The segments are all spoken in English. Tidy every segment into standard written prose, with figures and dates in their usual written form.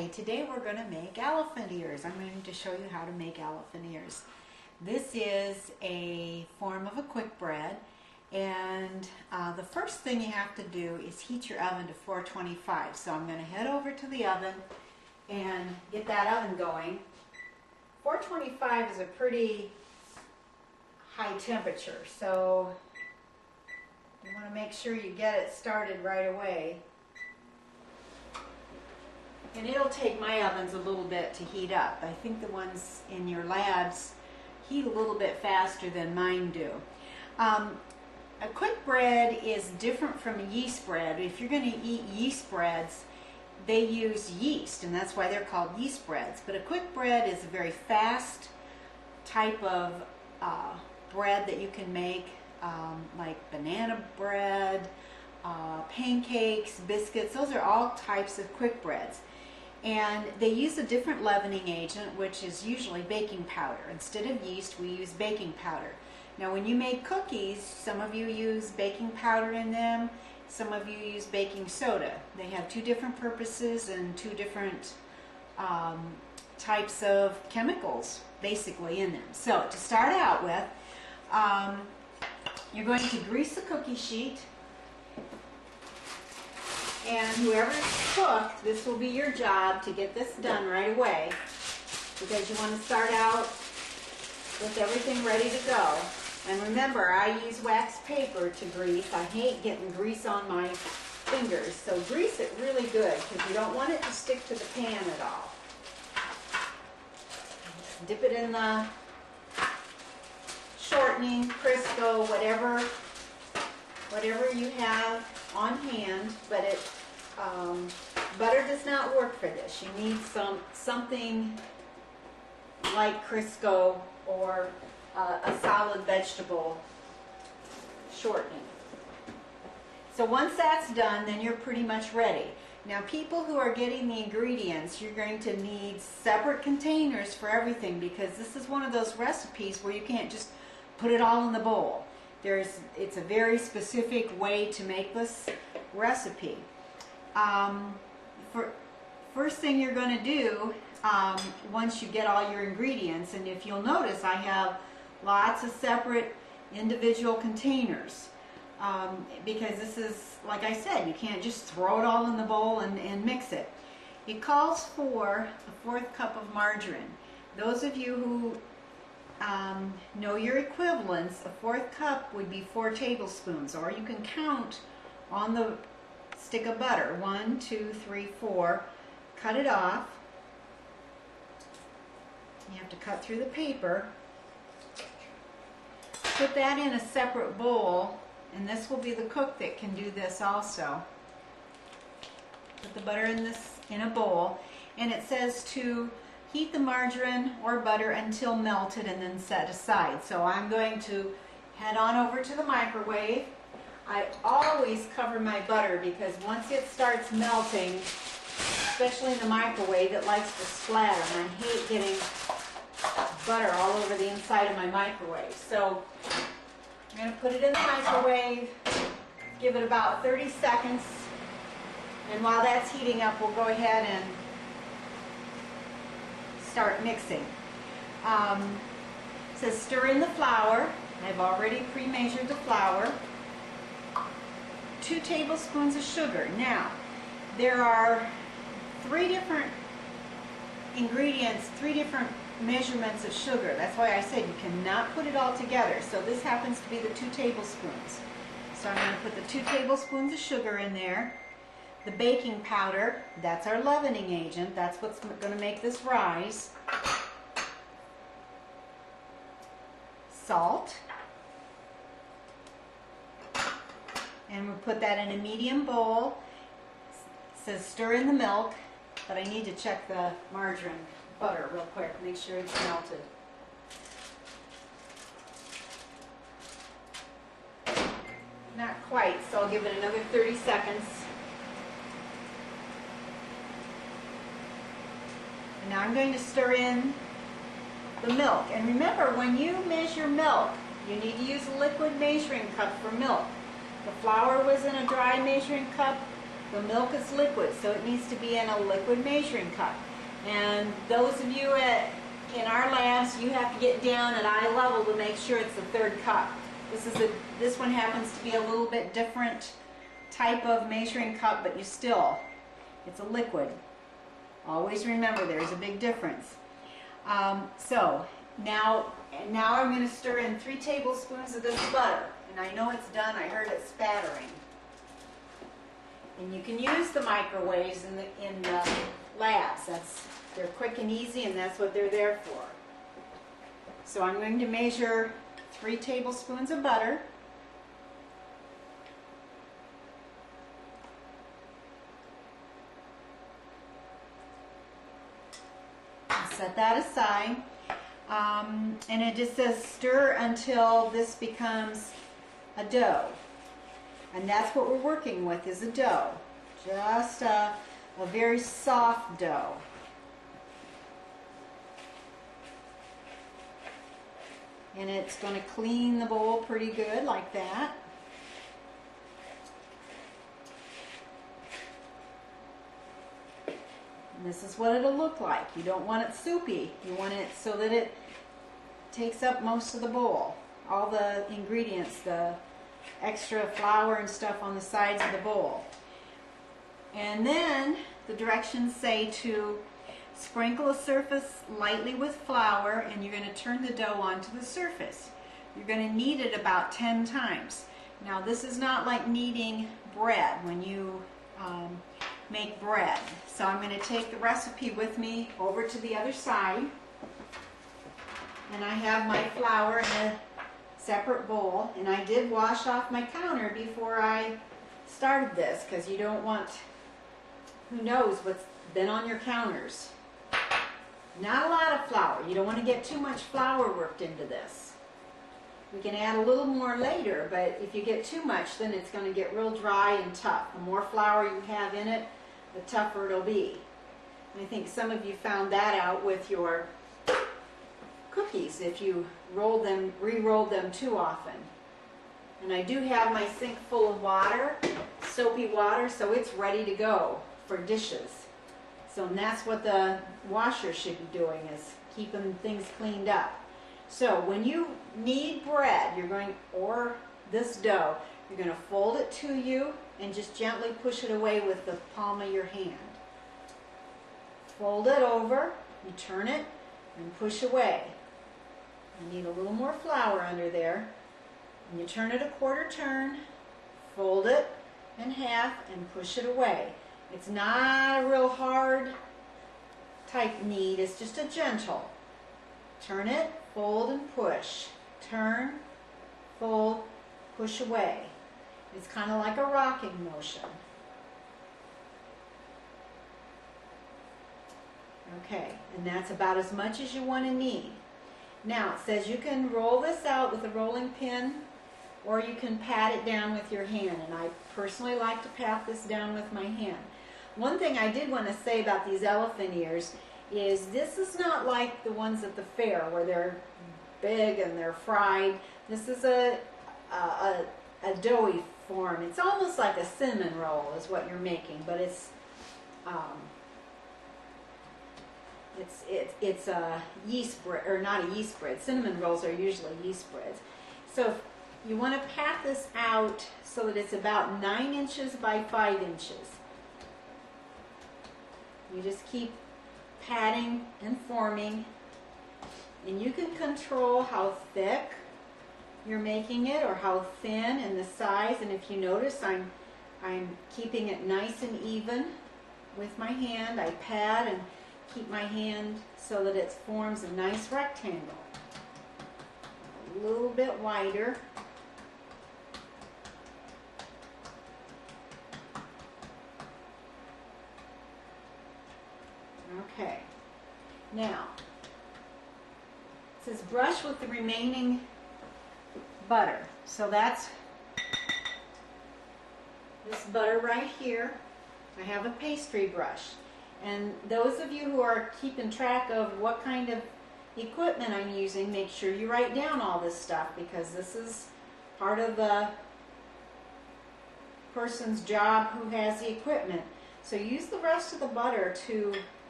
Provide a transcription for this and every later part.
Hi, today we're going to make elephant ears. I'm going to show you how to make elephant ears. This is a form of a quick bread, and the first thing you have to do is heat your oven to 425. So I'm going to head over to the oven and get that oven going. 425 is a pretty high temperature, so you want to make sure you get it started right away. And it'll take my ovens a little bit to heat up. I think the ones in your labs heat a little bit faster than mine do. A quick bread is different from a yeast bread. If you're going to eat yeast breads, they use yeast, and that's why they're called yeast breads. But a quick bread is a very fast type of bread that you can make, like banana bread, pancakes, biscuits. Those are all types of quick breads. And they use a different leavening agent, which is usually baking powder. Instead of yeast, we use baking powder. Now, when you make cookies, some of you use baking powder in them, some of you use baking soda. They have two different purposes and two different types of chemicals, basically, in them. So, to start out with, you're going to grease the cookie sheet. And whoever's cooked, this will be your job to get this done right away, because you want to start out with everything ready to go. And remember, I use wax paper to grease. I hate getting grease on my fingers, so grease it really good, because you don't want it to stick to the pan at all. Just dip it in the shortening, Crisco, whatever you have on hand, but butter does not work for this. You need something like Crisco or a solid vegetable shortening. So once that's done, then you're pretty much ready. Now, people who are getting the ingredients, you're going to need separate containers for everything, because this is one of those recipes where you can't just put it all in the bowl. It's a very specific way to make this recipe. First thing you're going to do, once you get all your ingredients, and if you'll notice, I have lots of separate individual containers, because this is, like I said, you can't just throw it all in the bowl and mix it. It calls for a 1/4 cup of margarine. Those of you who know your equivalents, a 1/4 cup would be 4 tablespoons, or you can count on the stick of butter. 1, 2, 3, 4. Cut it off. You have to cut through the paper. Put that in a separate bowl, and this will be the cook that can do this also. Put the butter in a bowl, and it says to heat the margarine or butter until melted and then set aside. So I'm going to head on over to the microwave. I always cover my butter, because once it starts melting, especially in the microwave, it likes to splatter, and I hate getting butter all over the inside of my microwave. So I'm going to put it in the microwave, give it about 30 seconds, and while that's heating up, we'll go ahead and start mixing. It says stir in the flour. I've already pre-measured the flour. 2 tablespoons of sugar. Now, there are 3 different ingredients, 3 different measurements of sugar. That's why I said you cannot put it all together. So this happens to be the 2 tablespoons. So I'm going to put the 2 tablespoons of sugar in there. The baking powder, that's our leavening agent. That's what's going to make this rise. Salt. And we'll put that in a medium bowl. It says stir in the milk, but I need to check the margarine butter real quick, make sure it's melted. Not quite, so I'll give it another 30 seconds. And now I'm going to stir in the milk. And remember, when you measure milk, you need to use a liquid measuring cup for milk. The flour was in a dry measuring cup. The milk is liquid, so it needs to be in a liquid measuring cup. And those of you in our labs, you have to get down at eye level to make sure it's the third cup. This one happens to be a little bit different type of measuring cup, but it's a liquid. Always remember there's a big difference. So now I'm going to stir in 3 tablespoons of this butter. And I know it's done, I heard it spattering. And you can use the microwaves in the labs. They're quick and easy, and that's what they're there for. So I'm going to measure 3 tablespoons of butter. Set that aside. And it just says stir until this becomes a dough. And that's what we're working with, is a dough. Just a very soft dough. And it's going to clean the bowl pretty good like that. And this is what it'll look like. You don't want it soupy. You want it so that it takes up most of the bowl. All the ingredients, the extra flour and stuff on the sides of the bowl. And then the directions say to sprinkle a surface lightly with flour, and you're going to turn the dough onto the surface. You're going to knead it about 10 times. Now this is not like kneading bread when you make bread. So I'm going to take the recipe with me over to the other side. And I have my flour in a separate bowl, and I did wash off my counter before I started this, because you don't want, who knows what's been on your counters. Not a lot of flour. You don't want to get too much flour worked into this. We can add a little more later, but if you get too much, then it's going to get real dry and tough. The more flour you have in it, the tougher it'll be. And I think some of you found that out with your cookies if you re-rolled them too often. And I do have my sink full of water, soapy water, so it's ready to go for dishes. So and that's what the washer should be doing, is keeping things cleaned up. So when you knead bread, or this dough, you're going to fold it to you and just gently push it away with the palm of your hand. Fold it over, you turn it, and push away. You need a little more flour under there. And you turn it a quarter turn, fold it in half, and push it away. It's not a real hard type knead, it's just a gentle. Turn it, fold and push. Turn, fold, push away. It's kind of like a rocking motion. Okay, and that's about as much as you want to knead. Now it says you can roll this out with a rolling pin, or you can pat it down with your hand, and I personally like to pat this down with my hand. One thing I did want to say about these elephant ears is this is not like the ones at the fair where they're big and they're fried. This is a doughy form. It's almost like a cinnamon roll is what you're making, but it's a yeast bread, or not a yeast bread. Cinnamon rolls are usually yeast breads. So you want to pat this out so that it's about 9 inches by 5 inches. You just keep patting and forming, and you can control how thick you're making it or how thin and the size. And if you notice, I'm keeping it nice and even with my hand. I pat and keep my hand so that it forms a nice rectangle. A little bit wider. Okay. Now, it says brush with the remaining butter. So that's this butter right here. I have a pastry brush. And those of you who are keeping track of what kind of equipment I'm using, make sure you write down all this stuff, because this is part of the person's job who has the equipment. So use the rest of the butter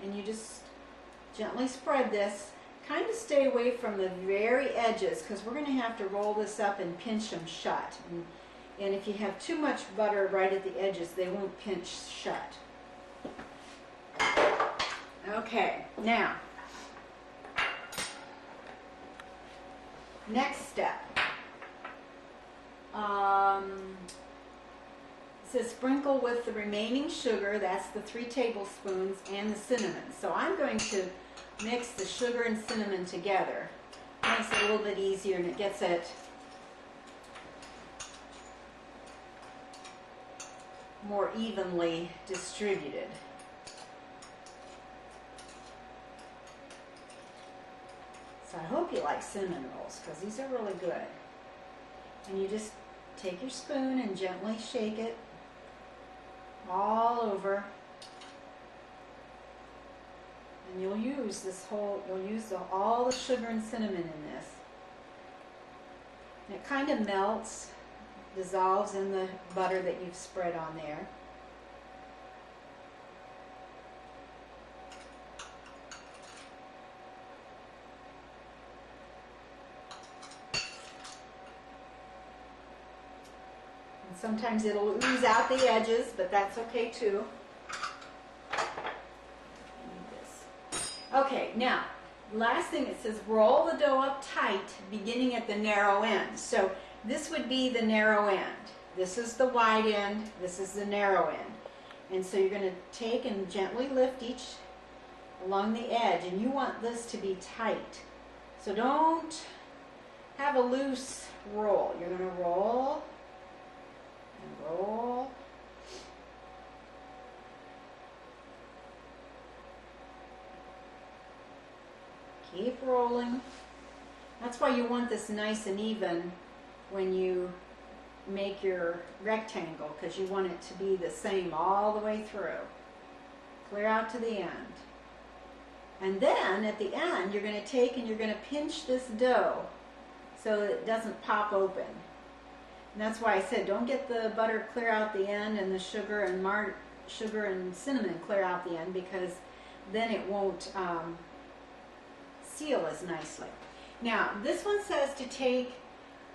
and you just gently spread this. Kind of stay away from the very edges because we're going to have to roll this up and pinch them shut. And if you have too much butter right at the edges, they won't pinch shut. Okay, now, next step. It says sprinkle with the remaining sugar, that's the 3 tablespoons, and the cinnamon. So I'm going to mix the sugar and cinnamon together. It makes it a little bit easier and it gets it more evenly distributed. So I hope you like cinnamon rolls because these are really good. And you just take your spoon and gently shake it all over. And you'll use all the sugar and cinnamon in this. And it kind of melts, dissolves in the butter that you've spread on there. And sometimes it'll ooze out the edges, but that's okay too. Okay, now, last thing it says roll the dough up tight, beginning at the narrow end. So this would be the narrow end. This is the wide end, this is the narrow end. And so you're going to take and gently lift each along the edge, and you want this to be tight. So don't have a loose roll. You're going to roll and roll. Keep rolling. That's why you want this nice and even when you make your rectangle, because you want it to be the same all the way through. Clear out to the end. And then at the end, you're going to take and you're going to pinch this dough so that it doesn't pop open. And that's why I said don't get the butter clear out the end and the sugar and cinnamon clear out the end, because then it won't seal as nicely. Now, this one says to take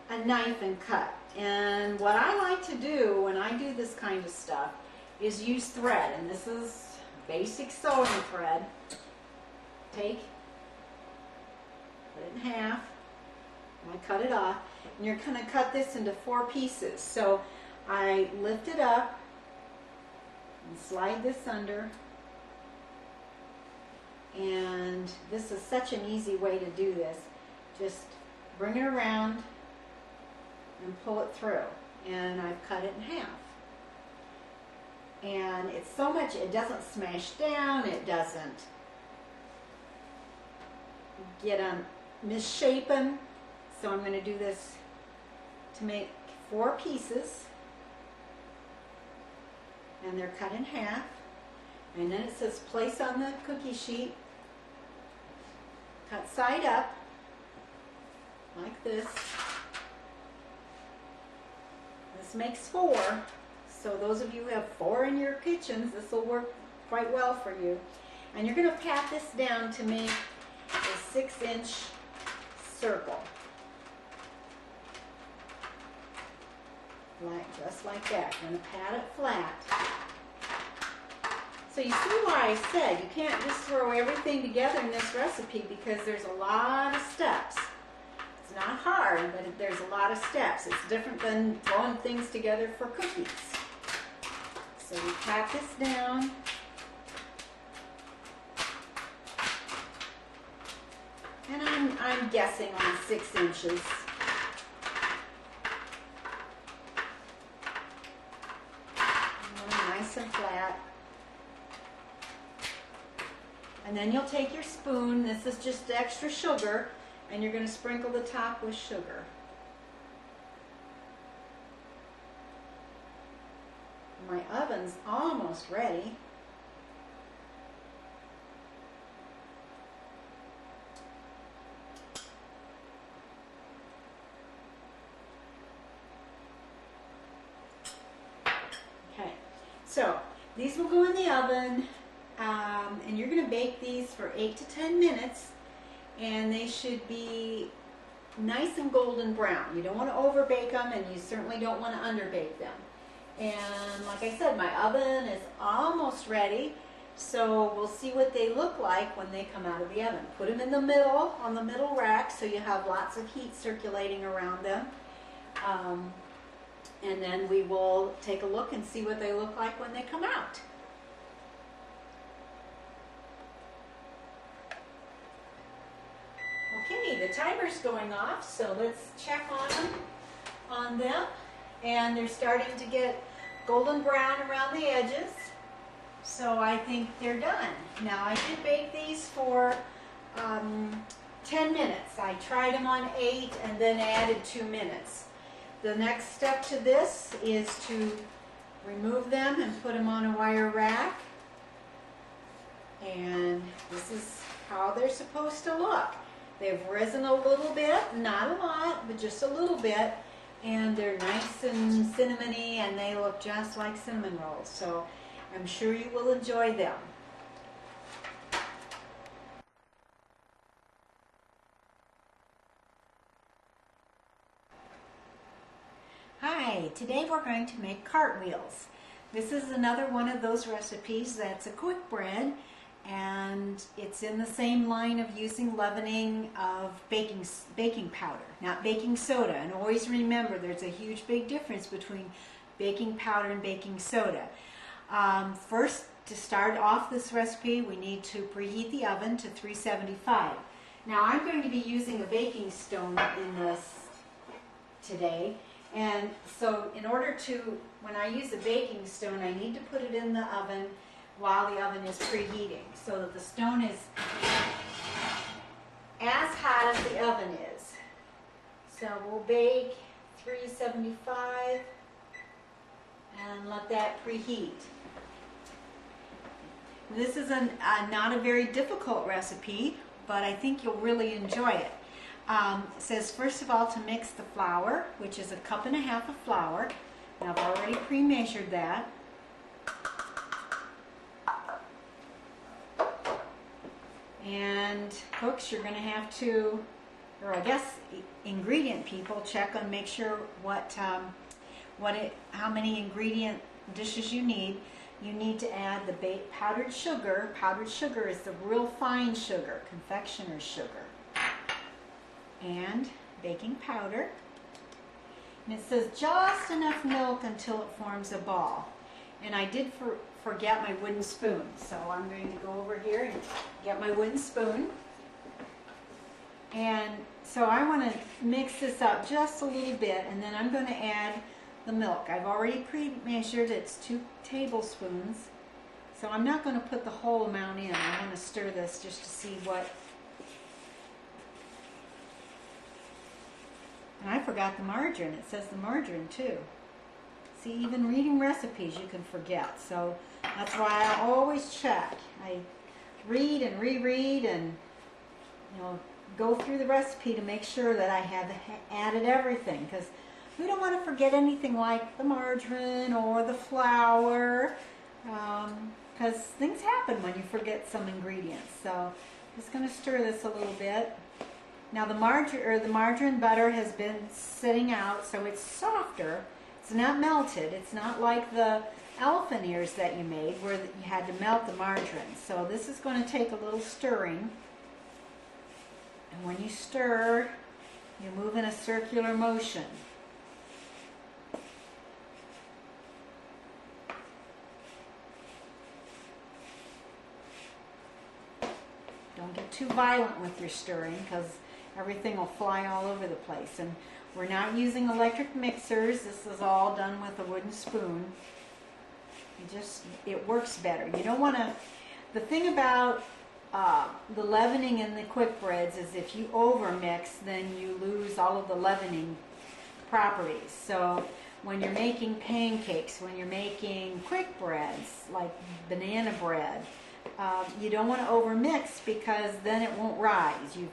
a knife and cut. And what I like to do when I do this kind of stuff is use thread. And this is basic sewing thread. Take, put it in half, and I cut it off. And you're going to cut this into 4 pieces. So I lift it up and slide this under. And this is such an easy way to do this. Just bring it around and pull it through. And I've cut it in half. And it's so much, it doesn't smash down, it doesn't get misshapen. So I'm going to do this to make 4 pieces. And they're cut in half. And then it says place on the cookie sheet, cut side up, like this. This makes 4, so those of you who have 4 in your kitchens, this will work quite well for you. And you're going to pat this down to make a 6-inch circle. Just like that. You're going to pat it flat. So you see why I said you can't just throw everything together in this recipe, because there's a lot of steps. It's not hard, but there's a lot of steps. It's different than throwing things together for cookies. So we pat this down. And I'm guessing on 6 inches. Nice and flat. And then you'll take your spoon, this is just extra sugar, and you're going to sprinkle the top with sugar. My oven's almost ready. So these will go in the oven, and you're going to bake these for 8 to 10 minutes, and they should be nice and golden brown. You don't want to over bake them, and you certainly don't want to under bake them. And like I said, my oven is almost ready, so we'll see what they look like when they come out of the oven. Put them in the middle, on the middle rack, so you have lots of heat circulating around them. And then we will take a look and see what they look like when they come out. Okay, the timer's going off, so let's check on them. And they're starting to get golden brown around the edges. So I think they're done. Now I did bake these for 10 minutes. I tried them on 8 and then added 2 minutes. The next step to this is to remove them and put them on a wire rack. And this is how they're supposed to look. They've risen a little bit, not a lot, but just a little bit. And they're nice and cinnamony, and they look just like cinnamon rolls. So I'm sure you will enjoy them. Hi, today we're going to make Kart Wheels. This is another one of those recipes that's a quick bread, and it's in the same line of using leavening of baking powder, not baking soda. And always remember, there's a huge big difference between baking powder and baking soda. First, to start off this recipe, we need to preheat the oven to 375. Now I'm going to be using a baking stone in this today. And so in order to, when I use a baking stone, I need to put it in the oven while the oven is preheating, so that the stone is as hot as the oven is. So we'll bake 375 and let that preheat. This is not a very difficult recipe, but I think you'll really enjoy it. It says first of all to mix the flour, which is 1.5 cups of flour. Now I've already pre-measured that. And cooks, you're going to have to, or I guess ingredient people, check and make sure how many ingredient dishes you need. You need to add the powdered sugar. Powdered sugar is the real fine sugar, confectioner's sugar. And baking powder. And it says just enough milk until it forms a ball. And I did forget my wooden spoon, so I'm going to go over here and get my wooden spoon. And so I want to mix this up just a little bit, and then I'm going to add the milk. I've already pre-measured, it's 2 tablespoons. So I'm not going to put the whole amount in. I want to stir this just to see what. And I forgot the margarine. It says the margarine too. See, even reading recipes you can forget. So that's why I always check. I read and reread and go through the recipe to make sure that I have added everything, because we don't want to forget anything like the margarine or the flour, because things happen when you forget some ingredients. So I'm just going to stir this a little bit. Now the margarine butter has been sitting out, so it's softer. It's not melted. It's not like the elephant ears that you made where you had to melt the margarine. So this is going to take a little stirring. And when you stir, you move in a circular motion. Don't get too violent with your stirring, because everything will fly all over the place. And we're not using electric mixers. This is all done with a wooden spoon. It works better. You don't want to. The thing about the leavening in the quick breads is if you over mix, then you lose all of the leavening properties. So when you're making pancakes, when you're making quick breads like banana bread, you don't want to over mix, because then it won't rise. You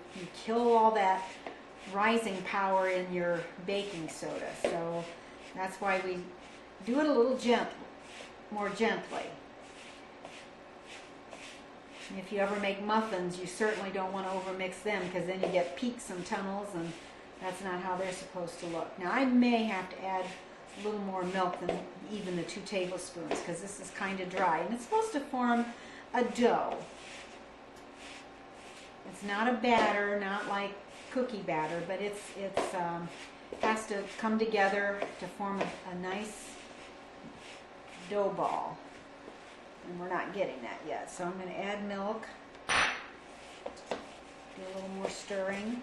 kill all that rising power in your baking soda. So that's why we do it a little gently. more gently. And if you ever make muffins, you certainly don't want to overmix them because then you get peaks and tunnels, and that's not how they're supposed to look. Now I may have to add a little more milk than even the 2 tablespoons because this is kind of dry, and it's supposed to form a dough. It's not a batter, not like cookie batter, but it has to come together to form a nice dough ball. And we're not getting that yet, so I'm going to add milk. Do a little more stirring.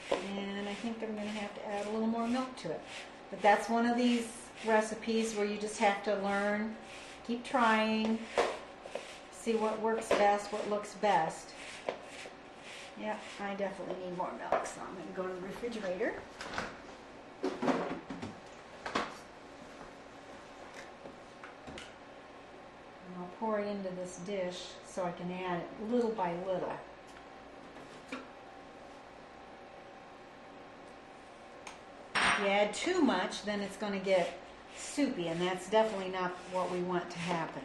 And I think I'm going to have to add a little more milk to it. But that's one of these recipes where you just have to learn, keep trying, see what works best, what looks best. Yeah, I definitely need more milk, so I'm going to go to the refrigerator. And I'll pour it into this dish so I can add it little by little. If you add too much, then it's going to get soupy, and that's definitely not what we want to happen.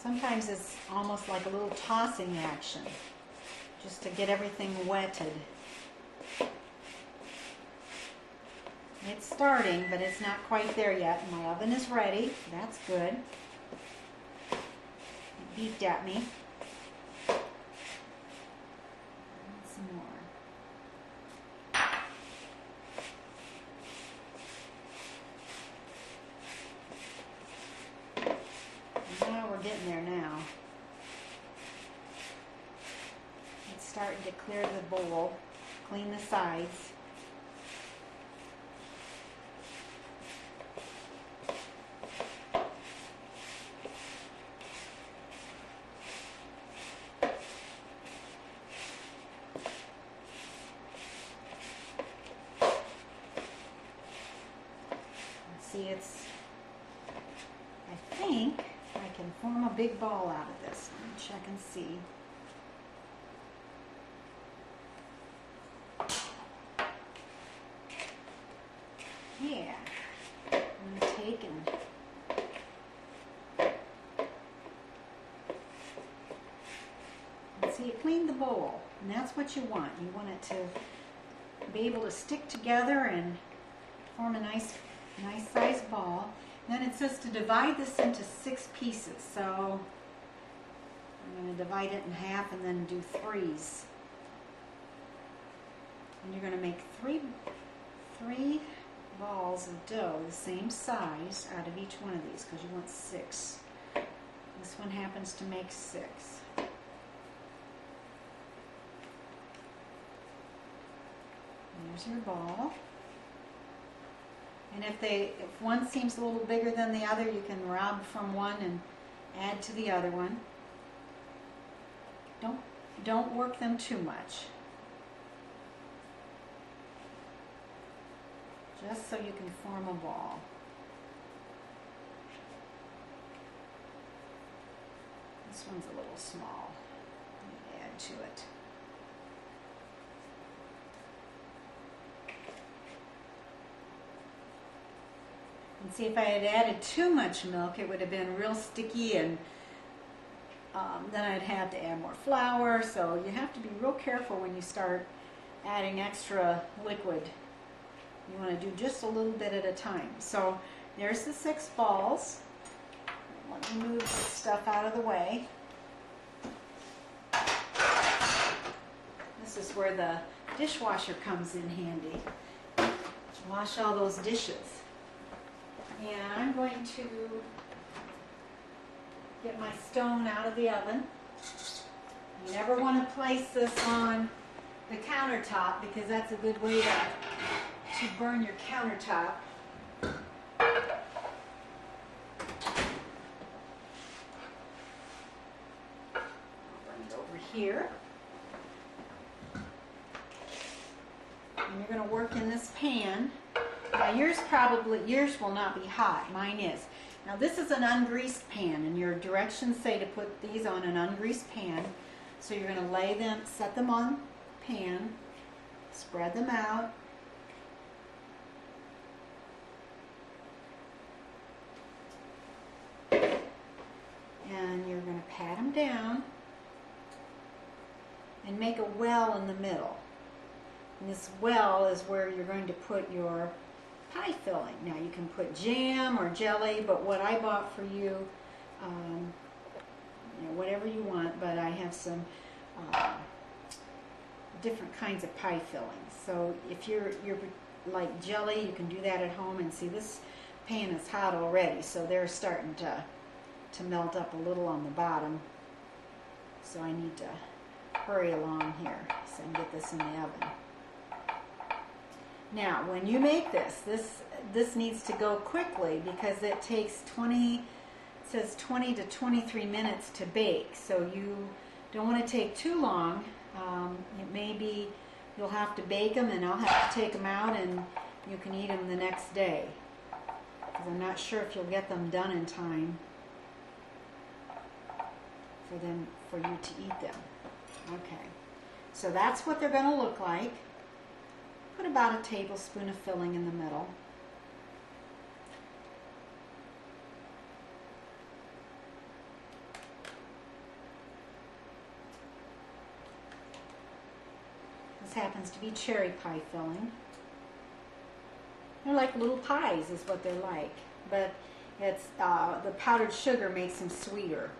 Sometimes it's almost like a little tossing action, just to get everything wetted. It's starting, but it's not quite there yet. My oven is ready. That's good. It beeped at me. Some more. Getting there now. It's starting to clear the bowl, clean the sides. See, I think I can form a big ball out of this. Let me check and see. Yeah. I'm going to take and see, it cleaned the bowl, and that's what you want. You want it to be able to stick together and form a nice sized ball. Then it says to divide this into 6 pieces, so I'm going to divide it in half and then do 3s. And you're going to make three balls of dough the same size out of each one of these because you want 6. This one happens to make 6. There's your ball. And if one seems a little bigger than the other, you can rob from one and add to the other one. Don't work them too much. Just so you can form a ball. This one's a little small. Let me add to it. And see, if I had added too much milk, it would have been real sticky, and then I'd have to add more flour. So you have to be real careful when you start adding extra liquid. You want to do just a little bit at a time. So there's the 6 balls. Let me move this stuff out of the way. This is where the dishwasher comes in handy. Wash all those dishes. And I'm going to get my stone out of the oven. You never want to place this on the countertop because that's a good way to burn your countertop. I'll bring it over here. And you're going to work in this pan. Now yours will not be hot. Mine is. Now this is an ungreased pan, and your directions say to put these on an ungreased pan. So you're going to set them on pan, spread them out, down and make a well in the middle. And this well is where you're going to put your pie filling. Now you can put jam or jelly, but what I bought for you, whatever you want, but I have some different kinds of pie fillings. So if you're like jelly, you can do that at home. And see, this pan is hot already, so they're starting to melt up a little on the bottom. So I need to hurry along here so I can get this in the oven. Now, when you make this needs to go quickly because it takes 20 to 23 minutes to bake. So you don't want to take too long. It may be you'll have to bake them and I'll have to take them out and you can eat them the next day. Because I'm not sure if you'll get them done in time for you to eat them. Okay, so that's what they're going to look like. Put about a tablespoon of filling in the middle. This happens to be cherry pie filling. They're like little pies is what they're like, but it's the powdered sugar makes them sweeter.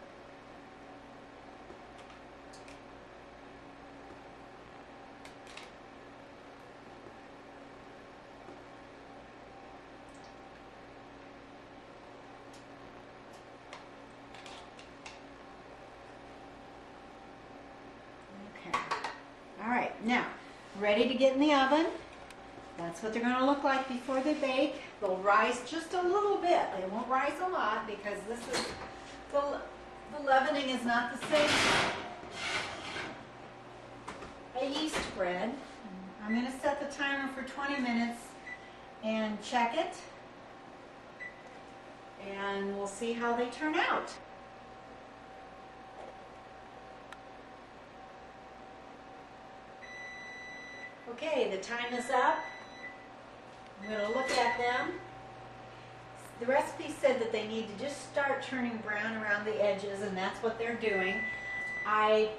Okay. All right, now ready to get in the oven. That's what they're going to look like before they bake. They'll rise just a little bit. They won't rise a lot because this is the leavening is not the same as yeast bread. I'm going to set the timer for 20 minutes and check it, and we'll see how they turn out. Okay, the time is up. I'm going to look at them. The recipe said that they need to just start turning brown around the edges, and that's what they're doing. I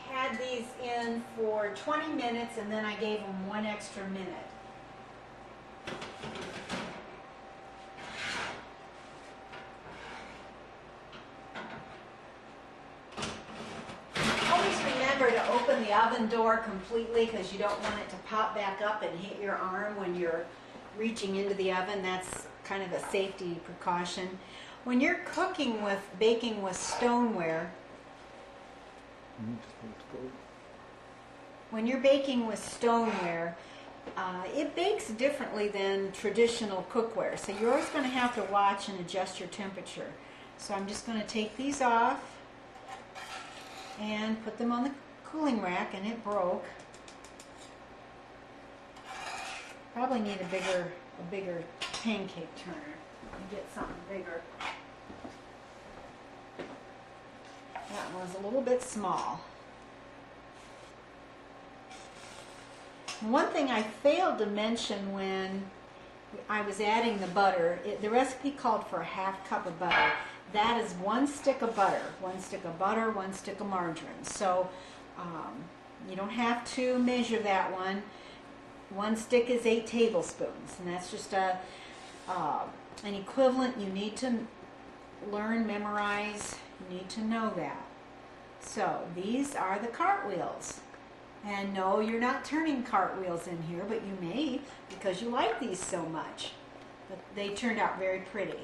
had these in for 20 minutes, and then I gave them 1 extra minute. Remember to open the oven door completely because you don't want it to pop back up and hit your arm when you're reaching into the oven. That's kind of a safety precaution. When you're baking with stoneware, it bakes differently than traditional cookware. So you're always going to have to watch and adjust your temperature. So I'm just going to take these off and put them on the cooling rack, and it broke. Probably need a bigger pancake turner. Let me get something bigger. That one's a little bit small. One thing I failed to mention when I was adding the butter, the recipe called for a half cup of butter. That is 1 stick of butter, 1 stick of butter, 1 stick of margarine. So you don't have to measure that one. 1 stick is 8 tablespoons, and that's just an equivalent you need to learn, memorize. You need to know that. So these are the Kart Wheels. And no, you're not turning cartwheels in here, but you may because you like these so much. But they turned out very pretty.